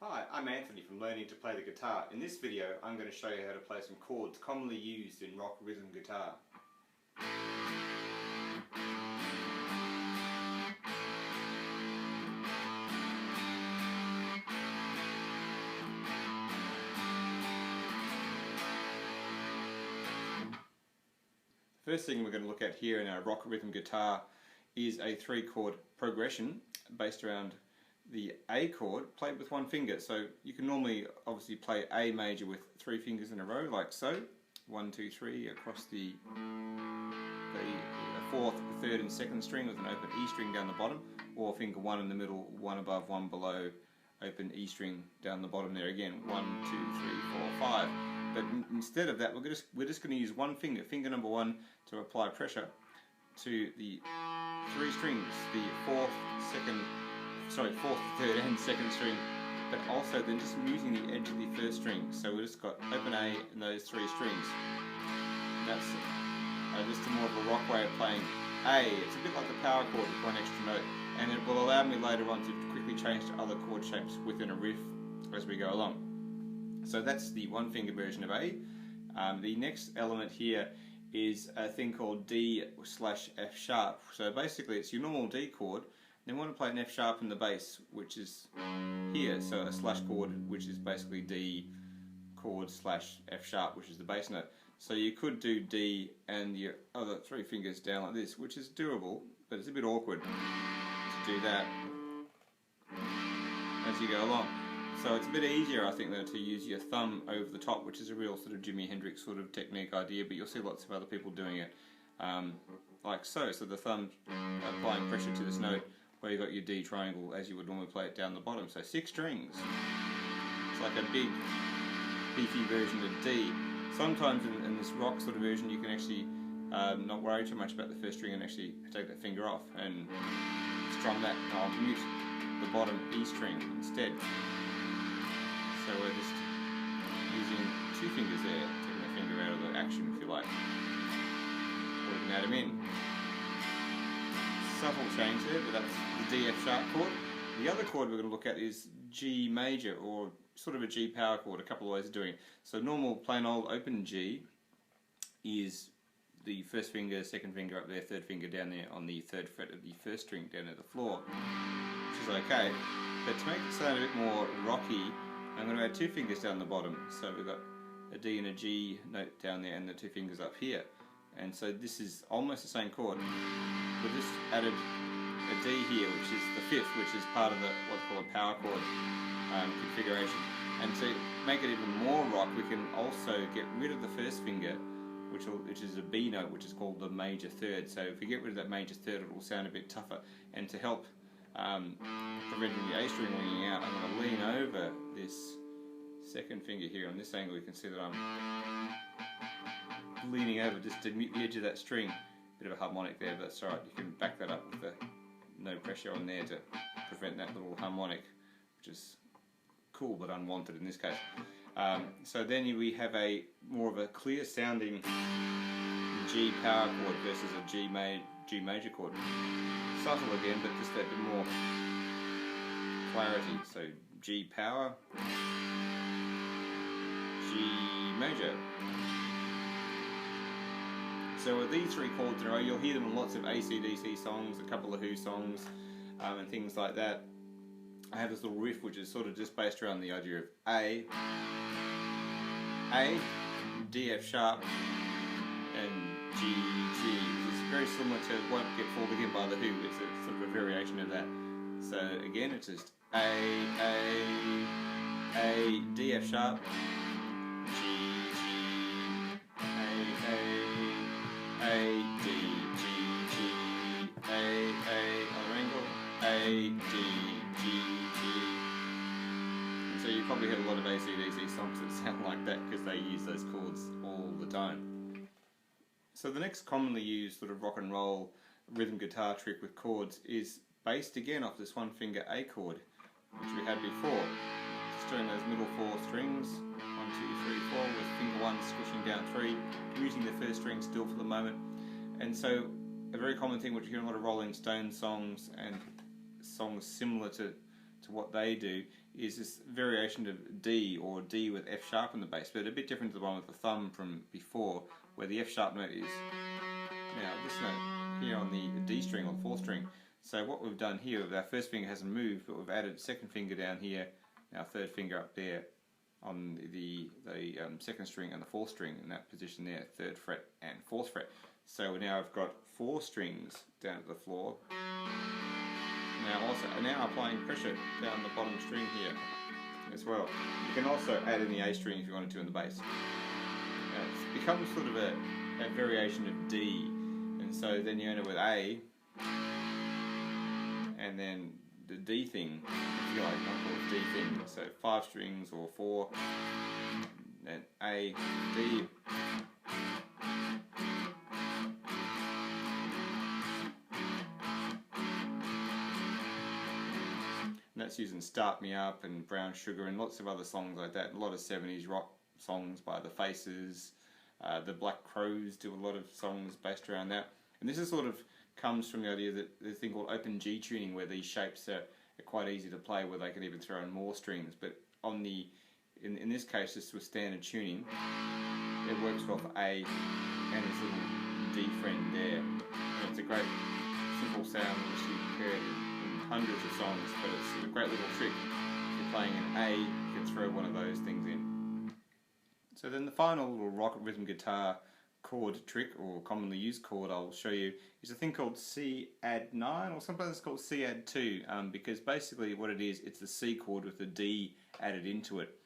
Hi, I'm Anthony from Learning to Play the Guitar. In this video I'm going to show you how to play some chords commonly used in rock rhythm guitar. The first thing we're going to look at here in our rock rhythm guitar is a 3-chord progression based around the A chord played with one finger. So you can normally obviously play A major with 3 fingers in a row like so. 1, 2, 3 across the 4th, 3rd and 2nd string with an open E string down the bottom, or finger 1 in the middle, 1 above, 1 below, open E string down the bottom there again. 1, 2, 3, 4, 5. But instead of that, we're just going to use one finger, finger number 1, to apply pressure to the 3 strings, the 4th, 3rd and 2nd string, but also then just using the edge of the 1st string. So we've just got open A in those 3 strings. And that's just a more of a rock way of playing A. It's a bit like the power chord with one extra note, and it will allow me later on to quickly change to other chord shapes within a riff as we go along. So that's the one finger version of A. The next element here is a thing called D/F sharp. So basically it's your normal D chord, then we want to play an F sharp in the bass, which is here, so a slash chord, which is basically D chord slash F sharp, which is the bass note. So you could do D and your other 3 fingers down like this, which is doable, but it's a bit awkward to do that as you go along. So it's a bit easier, I think, though, to use your thumb over the top, which is a real sort of Jimi Hendrix sort of technique idea, but you'll see lots of other people doing it like so. So the thumb applying pressure to this note, where you've got your D triangle as you would normally play it down the bottom. So 6 strings. It's like a big, beefy version of D. Sometimes in this rock sort of version you can actually not worry too much about the 1st string and actually take that finger off and strum that. And I'll mute the bottom E string instead. So we're just using 2 fingers there, taking the finger out of the action if you like. Or you can add them in. Subtle change there, but that's the D/F sharp chord. The other chord we're going to look at is G major, or sort of a G power chord, a couple of ways of doing it. So normal plain old open G is the 1st finger, 2nd finger up there, 3rd finger down there on the 3rd fret of the 1st string down at the floor, which is okay. But to make it sound a bit more rocky, I'm going to add 2 fingers down the bottom. So we've got a D and a G note down there and the 2 fingers up here. And so this is almost the same chord. We've just added a D here, which is the 5th, which is part of the what's called a power chord configuration. And to make it even more rock, we can also get rid of the 1st finger, which is a B note, which is called the major 3rd. So if we get rid of that major 3rd, it will sound a bit tougher. And to help preventing the A string ringing out, I'm going to lean over this 2nd finger here. On this angle you can see that I'm leaning over just to mute the edge of that string. Bit of a harmonic there, but that's alright. You can back that up with no pressure on there to prevent that little harmonic, which is cool but unwanted in this case. So then we have a more of a clear sounding G power chord versus a G major chord. Subtle again, but just that bit more clarity. So G power, G major. So with these 3 chords in a row, you'll hear them in lots of AC/DC songs, a couple of Who songs, and things like that. I have this little riff which is sort of just based around the idea of A, D/F sharp, and G. It's very similar to Won't Get Fooled Again by the Who. It's a sort of a variation of that. So again, it's just A, D/F sharp, G, A, D, G, A, other angle, A, D, G. And so you probably heard a lot of AC/DC songs that sound like that because they use those chords all the time. So the next commonly used sort of rock and roll rhythm guitar trick with chords is based again off this one finger A chord, which we had before. Just doing those middle 4 strings, 1, 2, 3, 4, with finger 1 squishing down 3, using the 1st string still for the moment. And so a very common thing which you hear in a lot of Rolling Stones songs and songs similar to what they do is this variation of D, or D with F sharp in the bass, but a bit different to the one with the thumb from before, where the F sharp note is now this note here on the D string or the 4th string. So what we've done here, our first finger hasn't moved, but we've added second finger down here, our third finger up there on the 2nd string and the 4th string in that position there, 3rd fret and 4th fret. So now I've got 4 strings down at the floor. Now applying pressure down the bottom string here as well. You can also add in the A string if you wanted to in the bass. Now it's become sort of a variation of D, and so then you end up with A, and then the D thing, if you like, not called D thing. So 5 strings or 4, and A, D. And that's using Start Me Up and Brown Sugar and lots of other songs like that. A lot of 70s rock songs by the Faces. The Black Crowes do a lot of songs based around that. And this is sort of comes from the idea that there's a thing called open G tuning, where these shapes are quite easy to play, where they can even throw in more strings. But on the in this case, just with standard tuning, it works well for A and this little D fret there. And it's a great simple sound which you can hear in hundreds of songs, but it's a great little trick. If you're playing an A, you can throw one of those things in. So then the final little rock rhythm guitar chord trick, or commonly used chord I'll show you, is a thing called C add 9, or sometimes it's called C add 2, because basically what it is, it's the C chord with the D added into it.